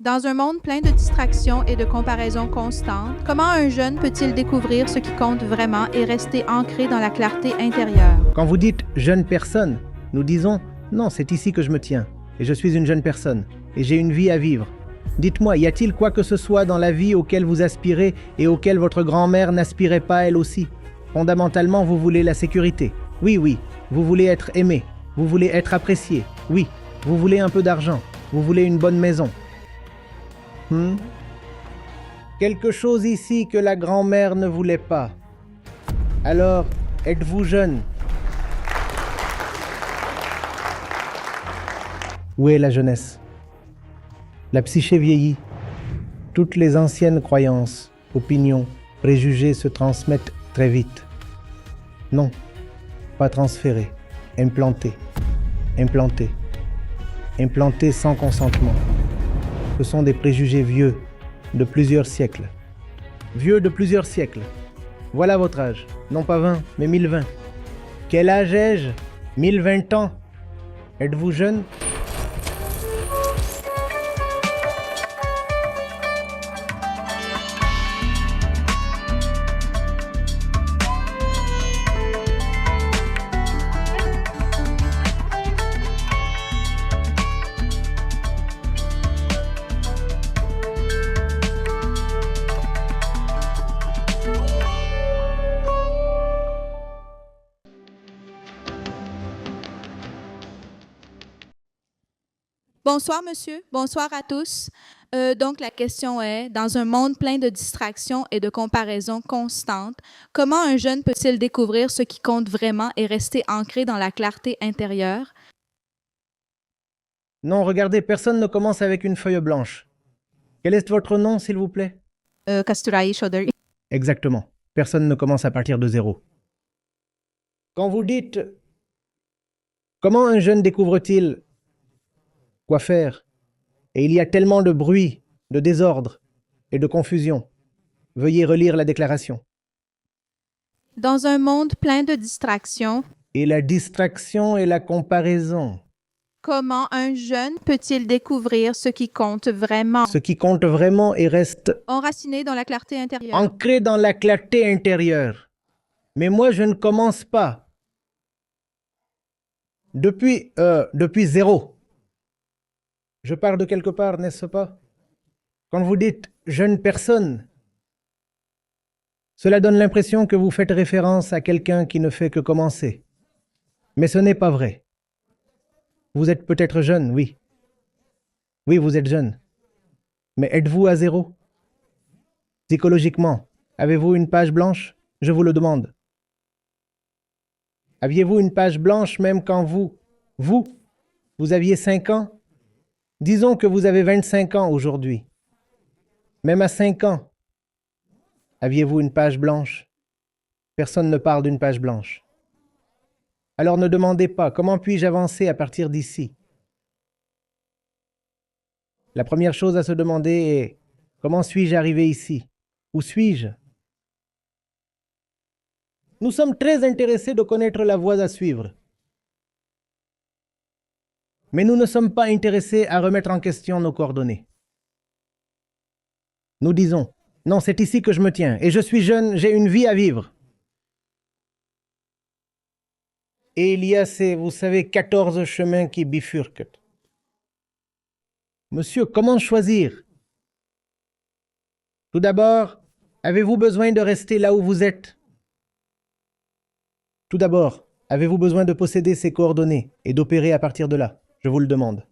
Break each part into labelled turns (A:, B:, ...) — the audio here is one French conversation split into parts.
A: Dans un monde plein de distractions et de comparaisons constantes, comment un jeune peut-il découvrir ce qui compte vraiment et rester ancré dans la clarté intérieure?
B: Quand vous dites jeune personne, nous disons non, c'est ici que je me tiens, et je suis une jeune personne, et j'ai une vie à vivre. Dites-moi, y a-t-il quoi que ce soit dans la vie auquel vous aspirez et auquel votre grand-mère n'aspirait pas elle aussi? Fondamentalement, vous voulez la sécurité. Oui, oui, vous voulez être aimé, vous voulez être apprécié. Oui, vous voulez un peu d'argent, vous voulez une bonne maison. Quelque chose ici que la grand-mère ne voulait pas. Alors, êtes-vous jeune? Où est la jeunesse? La psyché vieillit. Toutes les anciennes croyances, opinions, préjugés se transmettent très vite. Non, pas transférés, implantés, implantés, implantés sans consentement. Ce sont des préjugés vieux, de plusieurs siècles. Vieux de plusieurs siècles. Voilà votre âge, non pas 20, mais 1020. Quel âge ai-je? 1020 ans. Êtes-vous jeune?
A: Bonsoir, monsieur. Bonsoir à tous. Donc, la question est, dans un monde plein de distractions et de comparaisons constantes, comment un jeune peut-il découvrir ce qui compte vraiment et rester ancré dans la clarté intérieure?
B: Non, regardez, personne ne commence avec une feuille blanche. Quel est votre nom, s'il vous plaît?
A: Kasturai Chaudhary.
B: Exactement. Personne ne commence à partir de zéro. Quand vous dites « Comment un jeune découvre-t-il quoi faire ?» Et il y a tellement de bruit, de désordre et de confusion. Veuillez relire la déclaration.
A: Dans un monde plein de distractions,
B: Et la distraction et la comparaison.
A: comment un jeune peut-il découvrir ce qui compte vraiment?
B: Ce qui compte vraiment et reste
A: Enraciné dans la clarté intérieure.
B: ancré dans la clarté intérieure. Mais moi, je ne commence pas. Depuis zéro. Je pars de quelque part, n'est-ce pas? Quand vous dites « jeune personne », cela donne l'impression que vous faites référence à quelqu'un qui ne fait que commencer. Mais ce n'est pas vrai. Vous êtes peut-être jeune, oui. Oui, vous êtes jeune. Mais êtes-vous à zéro? Psychologiquement, avez-vous une page blanche? Je vous le demande. Aviez-vous une page blanche même quand vous aviez 5 ans? Disons que vous avez 25 ans aujourd'hui. Même à 5 ans, aviez-vous une page blanche? Personne ne parle d'une page blanche. Alors ne demandez pas, comment puis-je avancer à partir d'ici? La première chose à se demander est, comment suis-je arrivé ici? Où suis-je? Nous sommes très intéressés de connaître la voie à suivre. Mais nous ne sommes pas intéressés à remettre en question nos coordonnées. Nous disons, non, c'est ici que je me tiens, et je suis jeune, j'ai une vie à vivre. Et il y a ces, vous savez, 14 chemins qui bifurquent. Monsieur, comment choisir? Tout d'abord, avez-vous besoin de rester là où vous êtes? Tout d'abord, avez-vous besoin de posséder ces coordonnées et d'opérer à partir de là? Je vous le demande.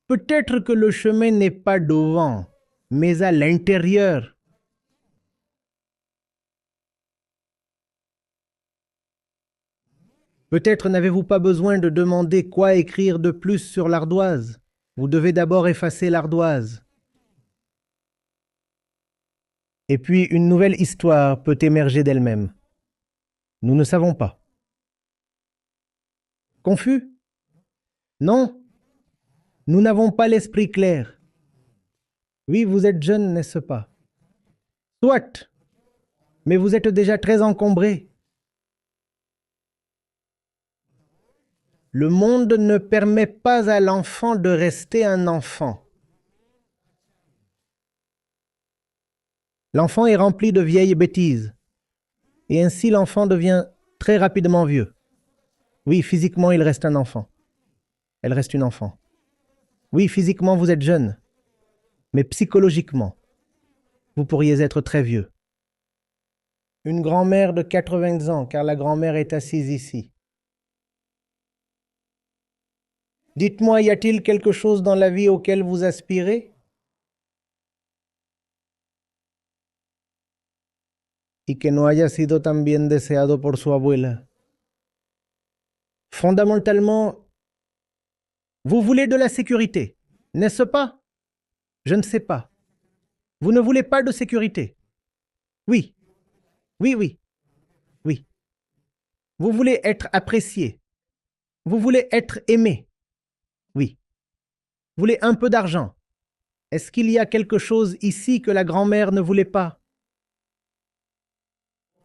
B: Peut-être que le chemin n'est pas devant, mais à l'intérieur. Peut-être n'avez-vous pas besoin de demander quoi écrire de plus sur l'ardoise. Vous devez d'abord effacer l'ardoise. Et puis une nouvelle histoire peut émerger d'elle-même. Nous ne savons pas. Confus? Non. Nous n'avons pas l'esprit clair. Oui, vous êtes jeune, n'est-ce pas? Soit, mais vous êtes déjà très encombré. Le monde ne permet pas à l'enfant de rester un enfant. L'enfant est rempli de vieilles bêtises. Et ainsi l'enfant devient très rapidement vieux. Oui, physiquement, il reste un enfant. Elle reste une enfant. Oui, physiquement, vous êtes jeune. Mais psychologiquement, vous pourriez être très vieux. Une grand-mère de 80 ans, car la grand-mère est assise ici. Dites-moi, y a-t-il quelque chose dans la vie auquel vous aspirez? Y que no haya sido también deseado por su abuela. Fondamentalement, vous voulez de la sécurité, n'est-ce pas? Je ne sais pas. Vous ne voulez pas de sécurité? Oui, oui, oui, oui. Vous voulez être apprécié. Vous voulez être aimé. Oui. Vous voulez un peu d'argent. Est-ce qu'il y a quelque chose ici que la grand-mère ne voulait pas?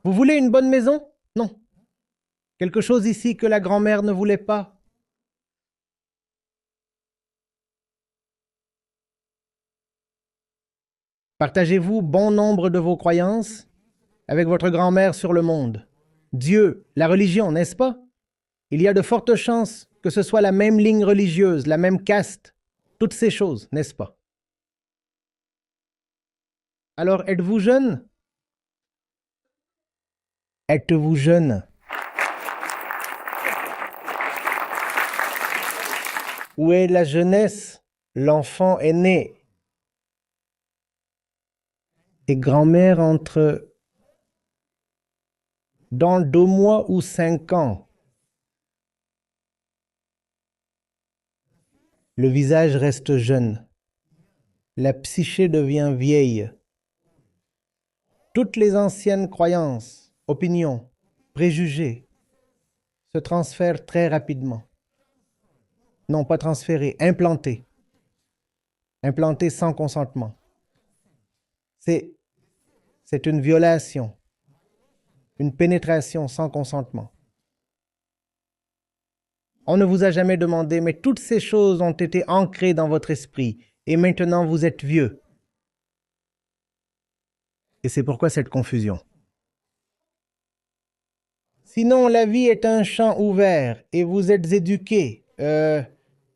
B: Vous voulez une bonne maison? Non. Quelque chose ici que la grand-mère ne voulait pas? Partagez-vous bon nombre de vos croyances avec votre grand-mère sur le monde? Dieu, la religion, n'est-ce pas? Il y a de fortes chances que ce soit la même ligne religieuse, la même caste, toutes ces choses, n'est-ce pas? Alors, êtes-vous jeune? Êtes-vous jeune? Où est la jeunesse? L'enfant est né. Et grand-mère entre dans 2 mois ou 5 ans. Le visage reste jeune. La psyché devient vieille. Toutes les anciennes croyances, opinions, préjugés se transfèrent très rapidement. Non, pas transférés, implantés. Implantés sans consentement. C'est une violation, une pénétration sans consentement. On ne vous a jamais demandé, mais toutes ces choses ont été ancrées dans votre esprit, et maintenant vous êtes vieux. Et c'est pourquoi cette confusion. Sinon, la vie est un champ ouvert, et vous êtes éduqué,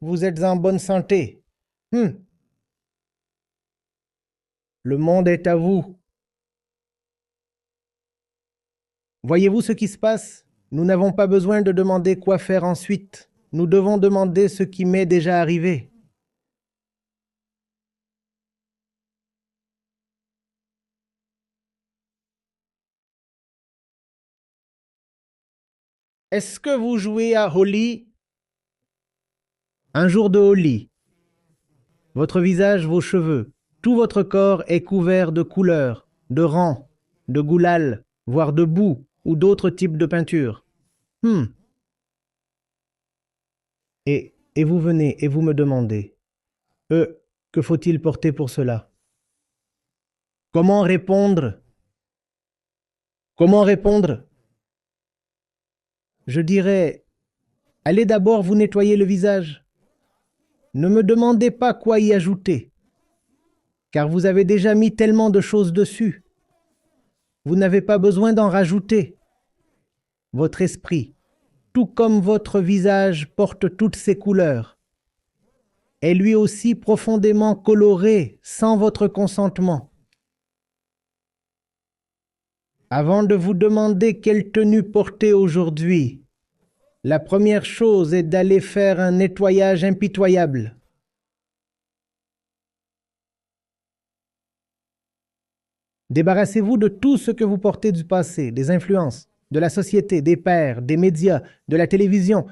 B: vous êtes en bonne santé. Le monde est à vous. Voyez-vous ce qui se passe? Nous n'avons pas besoin de demander quoi faire ensuite. Nous devons demander ce qui m'est déjà arrivé. Est-ce que vous jouez à Holi? Un jour de Holi. Votre visage, vos cheveux, tout votre corps est couvert de couleurs, de rangs, de goulal, voire de boue ou d'autres types de peinture. Et vous venez et vous me demandez, que faut-il porter pour cela? Comment répondre? Comment répondre? Je dirais, allez d'abord vous nettoyer le visage. Ne me demandez pas quoi y ajouter, car vous avez déjà mis tellement de choses dessus. Vous n'avez pas besoin d'en rajouter. Votre esprit, tout comme votre visage, porte toutes ces couleurs. Est lui aussi profondément coloré sans votre consentement. Avant de vous demander quelle tenue porter aujourd'hui, la première chose est d'aller faire un nettoyage impitoyable. Débarrassez-vous de tout ce que vous portez du passé, des influences, de la société, des pères, des médias, de la télévision,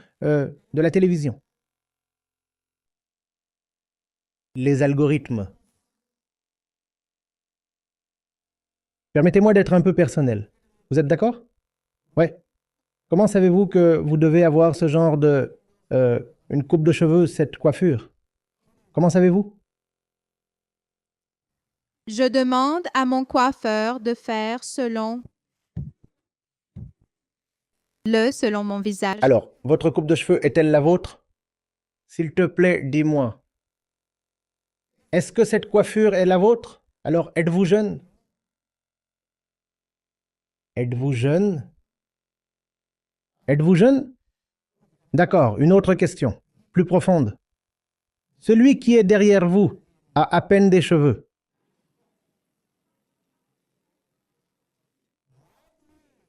B: Les algorithmes. Permettez-moi d'être un peu personnel. Vous êtes d'accord? Ouais. Comment savez-vous que vous devez avoir ce genre de... une coupe de cheveux, cette coiffure? Comment savez-vous?
A: Je demande à mon coiffeur de faire selon selon mon visage.
B: Alors, votre coupe de cheveux est-elle la vôtre? S'il te plaît, dis-moi. Est-ce que cette coiffure est la vôtre? Alors, êtes-vous jeune? Êtes-vous jeune? Êtes-vous jeune? D'accord, une autre question, plus profonde. Celui qui est derrière vous a à peine des cheveux.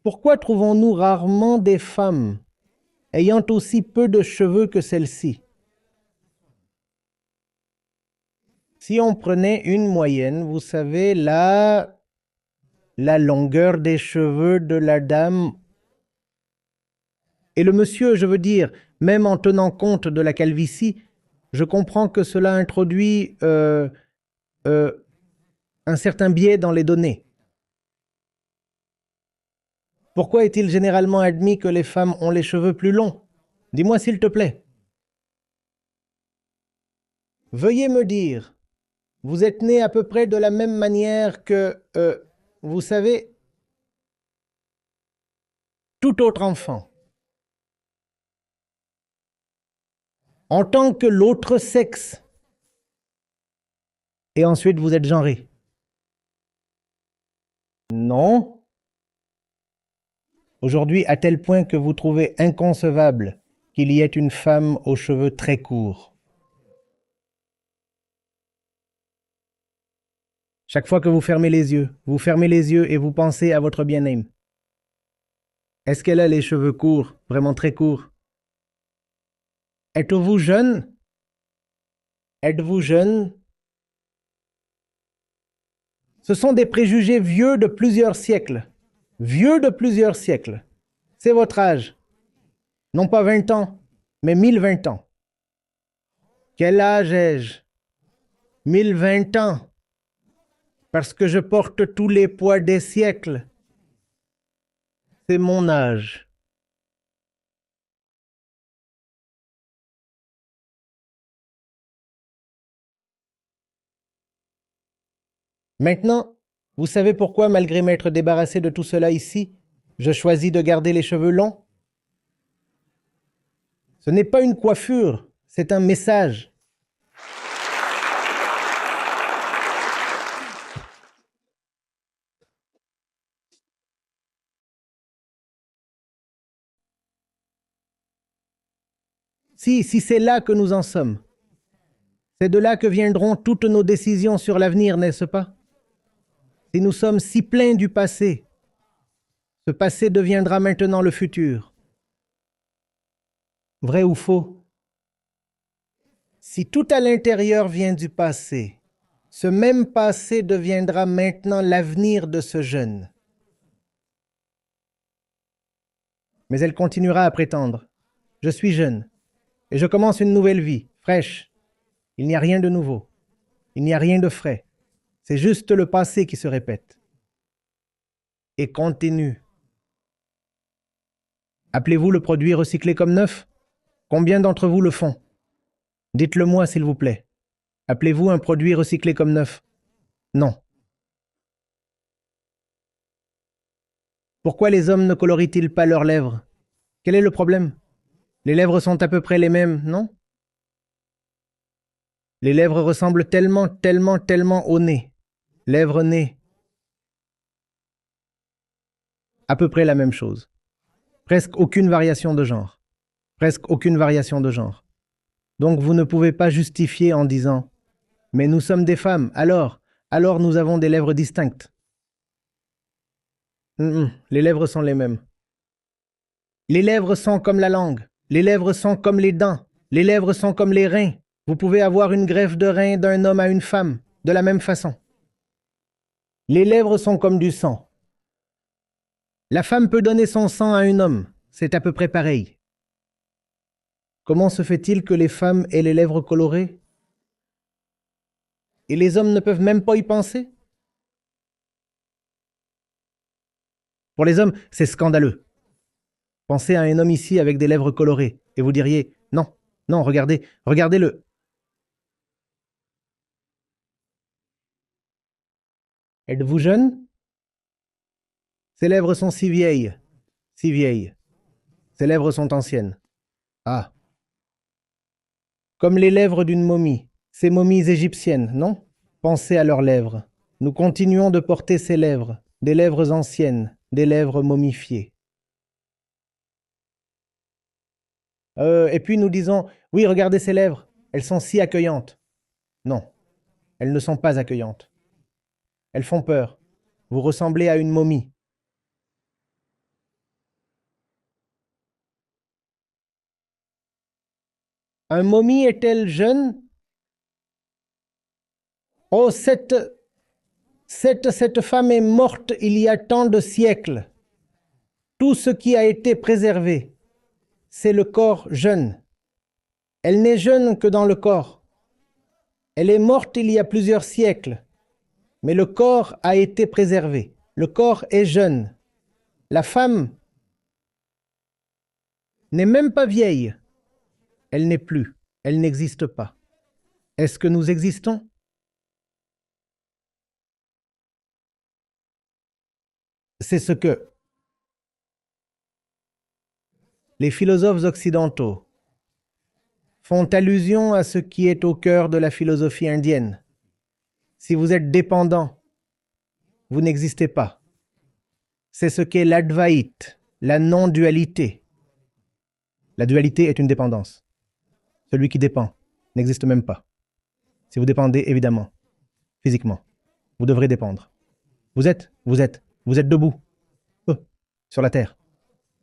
B: Pourquoi trouvons-nous rarement des femmes ayant aussi peu de cheveux que celle-ci? Si on prenait une moyenne, vous savez, la longueur des cheveux de la dame et le monsieur, je veux dire, même en tenant compte de la calvitie, je comprends que cela introduit un certain biais dans les données. Pourquoi est-il généralement admis que les femmes ont les cheveux plus longs? Dis-moi s'il te plaît. Veuillez me dire, vous êtes né à peu près de la même manière que, vous savez, tout autre enfant. En tant que l'autre sexe. Et ensuite vous êtes genré. Non. Aujourd'hui, à tel point que vous trouvez inconcevable qu'il y ait une femme aux cheveux très courts. Chaque fois que vous fermez les yeux et vous pensez à votre bien-aime. Est-ce qu'elle a les cheveux courts, vraiment très courts? Êtes-vous jeune? Êtes-vous jeune? Ce sont des préjugés vieux de plusieurs siècles. Vieux de plusieurs siècles. C'est votre âge. Non pas 20 ans, mais 1020 ans. Quel âge ai-je? 1020 ans. Parce que je porte tous les poids des siècles. C'est mon âge. Maintenant, vous savez pourquoi, malgré m'être débarrassé de tout cela ici, je choisis de garder les cheveux longs? Ce n'est pas une coiffure, c'est un message. Si c'est là que nous en sommes, c'est de là que viendront toutes nos décisions sur l'avenir, n'est-ce pas? Si nous sommes si pleins du passé, ce passé deviendra maintenant le futur. Vrai ou faux? Si tout à l'intérieur vient du passé, ce même passé deviendra maintenant l'avenir de ce jeune. Mais elle continuera à prétendre, je suis jeune, et je commence une nouvelle vie, fraîche. Il n'y a rien de nouveau, il n'y a rien de frais, c'est juste le passé qui se répète. Et continue. Appelez-vous le produit recyclé comme neuf? Combien d'entre vous le font? Dites-le moi, s'il vous plaît. Appelez-vous un produit recyclé comme neuf? Non. Pourquoi les hommes ne colorient-ils pas leurs lèvres? Quel est le problème? Les lèvres sont à peu près les mêmes, non? Les lèvres ressemblent tellement, tellement, tellement au nez. Lèvres-nez. À peu près la même chose. Presque aucune variation de genre. Presque aucune variation de genre. Donc vous ne pouvez pas justifier en disant « Mais nous sommes des femmes, alors nous avons des lèvres distinctes. » Les lèvres sont les mêmes. Les lèvres sont comme la langue. Les lèvres sont comme les dents. Les lèvres sont comme les reins. Vous pouvez avoir une greffe de rein d'un homme à une femme, de la même façon. Les lèvres sont comme du sang. La femme peut donner son sang à un homme, c'est à peu près pareil. Comment se fait-il que les femmes aient les lèvres colorées? Et les hommes ne peuvent même pas y penser? Pour les hommes, c'est scandaleux. Pensez à un homme ici avec des lèvres colorées, et vous diriez, non, non, regardez, regardez-le. Êtes-vous jeune? Ses lèvres sont si vieilles, si vieilles. Ses lèvres sont anciennes. Ah. Comme les lèvres d'une momie. Ces momies égyptiennes, non? Pensez à leurs lèvres. Nous continuons de porter ces lèvres, des lèvres anciennes, des lèvres momifiées. Et puis nous disons, oui, regardez ces lèvres, elles sont si accueillantes. Non, elles ne sont pas accueillantes. Elles font peur. Vous ressemblez à une momie. Un momie est-elle jeune? Oh, cette femme est morte il y a tant de siècles. Tout ce qui a été préservé, c'est le corps jeune. Elle n'est jeune que dans le corps. Elle est morte il y a plusieurs siècles, mais le corps a été préservé. Le corps est jeune. La femme n'est même pas vieille. Elle n'est plus. Elle n'existe pas. Est-ce que nous existons? C'est ce que les philosophes occidentaux font allusion à ce qui est au cœur de la philosophie indienne. Si vous êtes dépendant, vous n'existez pas. C'est ce qu'est l'Advaït, la non-dualité. La dualité est une dépendance. Celui qui dépend n'existe même pas. Si vous dépendez, évidemment, physiquement, vous devrez dépendre. Vous êtes debout, sur la terre.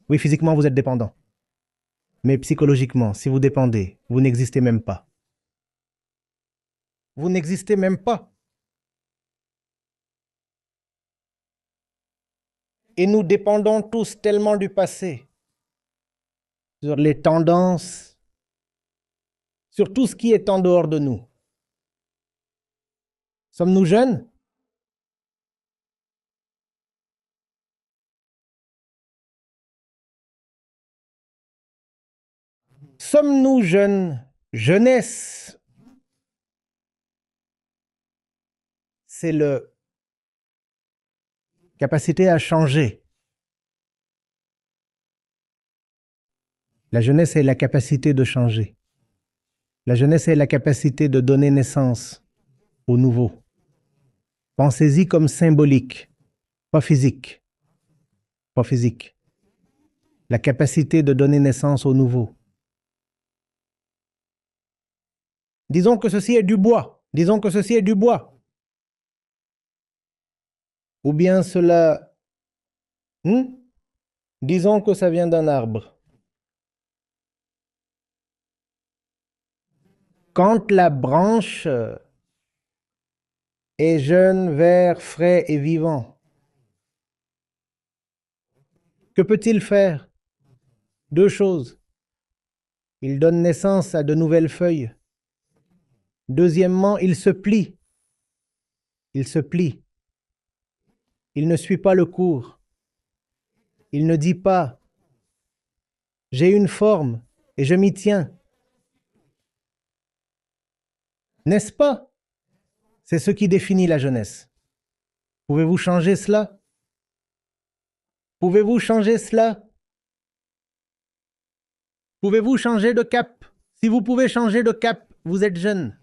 B: Oui, physiquement, vous êtes dépendant. Mais psychologiquement, si vous dépendez, vous n'existez même pas. Vous n'existez même pas. Et nous dépendons tous tellement du passé, sur les tendances, sur tout ce qui est en dehors de nous. Sommes-nous jeunes? Sommes-nous jeunes? Jeunesse, c'est la capacité à changer. La jeunesse est la capacité de changer. La jeunesse est la capacité de donner naissance au nouveau. Pensez-y comme symbolique, pas physique. Pas physique. La capacité de donner naissance au nouveau. Disons que ceci est du bois. Disons que ceci est du bois. Ou bien cela... Disons que ça vient d'un arbre. Quand la branche est jeune, vert, frais et vivant, que peut-il faire? Deux choses. Il donne naissance à de nouvelles feuilles. Deuxièmement, il se plie. Il se plie. Il ne suit pas le cours. Il ne dit pas « J'ai une forme et je m'y tiens ». N'est-ce pas? C'est ce qui définit la jeunesse. Pouvez-vous changer cela? Pouvez-vous changer cela? Pouvez-vous changer de cap? Si vous pouvez changer de cap, vous êtes jeune.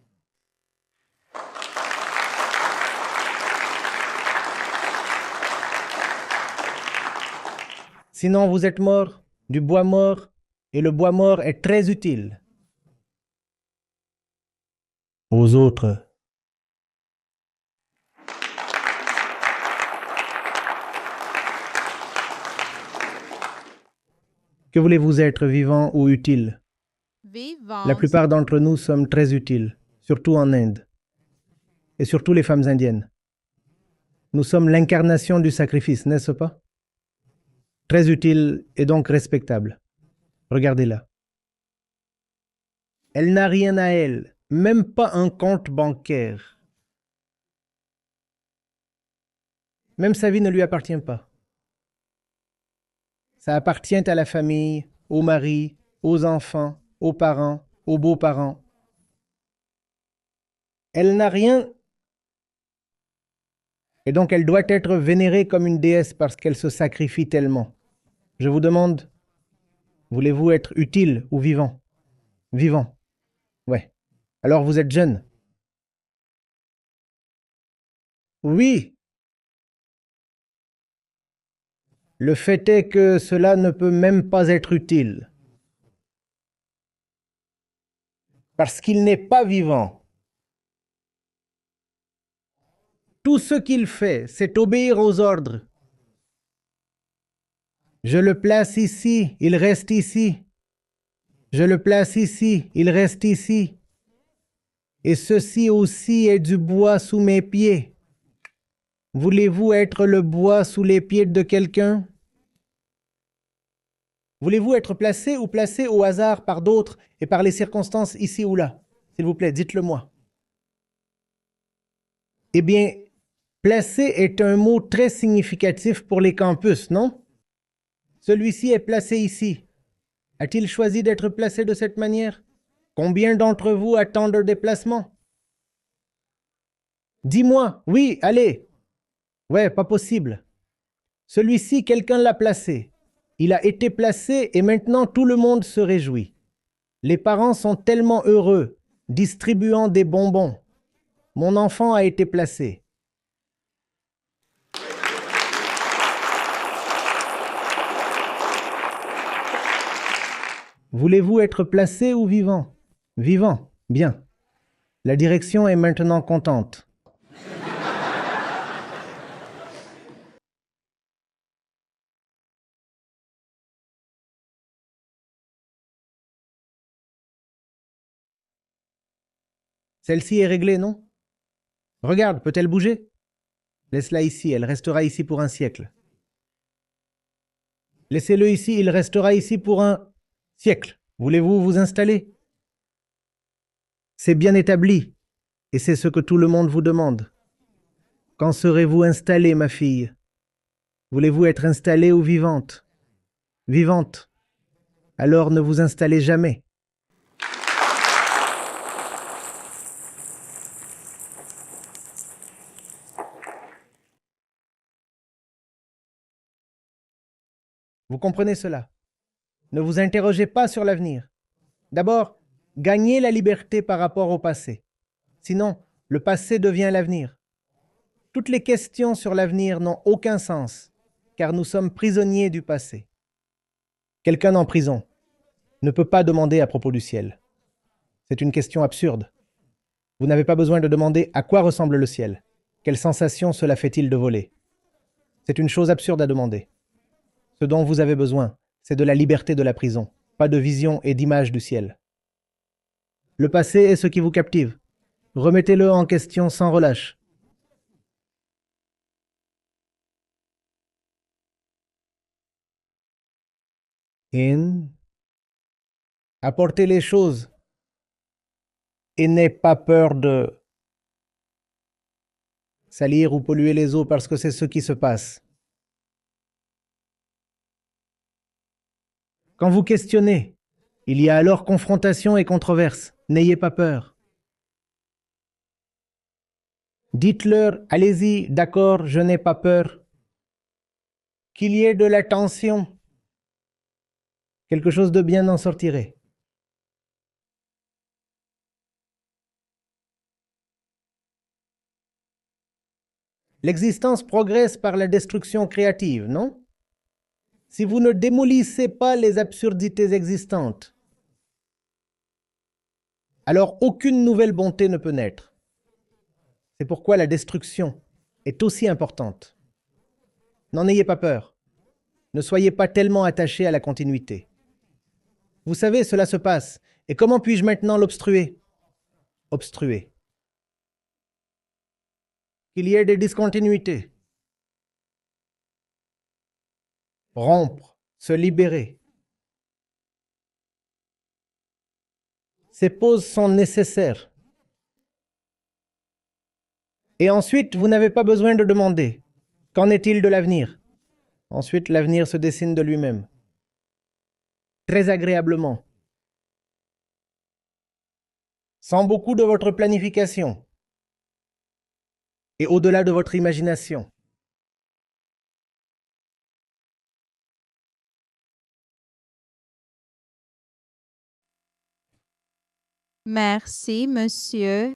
B: Sinon, vous êtes mort, du bois mort, et le bois mort est très utile aux autres. Que voulez-vous être, vivant ou utile?
A: Vivant.
B: La plupart d'entre nous sommes très utiles, surtout en Inde, et surtout les femmes indiennes. Nous sommes l'incarnation du sacrifice, n'est-ce pas? Très utile et donc respectable. Regardez-la. Elle n'a rien à elle, même pas un compte bancaire. Même sa vie ne lui appartient pas. Ça appartient à la famille, au mari, aux enfants, aux parents, aux beaux-parents. Elle n'a rien, et donc elle doit être vénérée comme une déesse parce qu'elle se sacrifie tellement. Je vous demande, Voulez-vous être utile ou vivant? Vivant. Ouais. Alors vous êtes jeune? Oui. Le fait est que cela ne peut même pas être utile. Parce qu'il n'est pas vivant. Tout ce qu'il fait, c'est obéir aux ordres. Je le place ici, il reste ici. Je le place ici, il reste ici. Et ceci aussi est du bois sous mes pieds. Voulez-vous être le bois sous les pieds de quelqu'un? Voulez-vous être placé ou placé au hasard par d'autres et par les circonstances ici ou là? S'il vous plaît, dites-le moi. Eh bien, placé est un mot très significatif pour les campus, non? Celui-ci est placé ici. A-t-il choisi d'être placé de cette manière? Combien d'entre vous attendent un déplacement? Dis-moi, oui, allez. Ouais, pas possible. Celui-ci, quelqu'un l'a placé. Il a été placé et maintenant tout le monde se réjouit. Les parents sont tellement heureux, distribuant des bonbons. Mon enfant a été placé. Voulez-vous être placé ou vivant? Vivant, bien. La direction est maintenant contente. Celle-ci est réglée, non? Regarde, peut-elle bouger? Laisse-la ici, elle restera ici pour un siècle. Laissez-le ici, il restera ici pour un siècle. Voulez-vous vous installer? C'est bien établi, et c'est ce que tout le monde vous demande. Quand serez-vous installée, ma fille? Voulez-vous être installée ou vivante? Vivante. Alors ne vous installez jamais. Vous comprenez cela? Ne vous interrogez pas sur l'avenir. D'abord, gagnez la liberté par rapport au passé. Sinon, le passé devient l'avenir. Toutes les questions sur l'avenir n'ont aucun sens, car nous sommes prisonniers du passé. Quelqu'un en prison ne peut pas demander à propos du ciel. C'est une question absurde. Vous n'avez pas besoin de demander à quoi ressemble le ciel. Quelle sensation cela fait-il de voler? C'est une chose absurde à demander. Ce dont vous avez besoin, c'est de la liberté de la prison, pas de vision et d'image du ciel. Le passé est ce qui vous captive. Remettez-le en question sans relâche. In. Apportez les choses et n'ayez pas peur de salir ou polluer les eaux parce que c'est ce qui se passe. Quand vous questionnez, il y a alors confrontation et controverse. N'ayez pas peur. Dites-leur, allez-y, d'accord, je n'ai pas peur. Qu'il y ait de la tension. Quelque chose de bien en sortirait. L'existence progresse par la destruction créative, non? Si vous ne démolissez pas les absurdités existantes, alors aucune nouvelle bonté ne peut naître. C'est pourquoi la destruction est aussi importante. N'en ayez pas peur. Ne soyez pas tellement attachés à la continuité. Vous savez, cela se passe. Et comment puis-je maintenant l'obstruer? Obstruer. Qu'il y ait des discontinuités. Rompre, se libérer. Ces pauses sont nécessaires. Et ensuite, vous n'avez pas besoin de demander. Qu'en est-il de l'avenir? Ensuite, l'avenir se dessine de lui-même. Très agréablement. Sans beaucoup de votre planification. Et au-delà de votre imagination.
A: Merci, monsieur.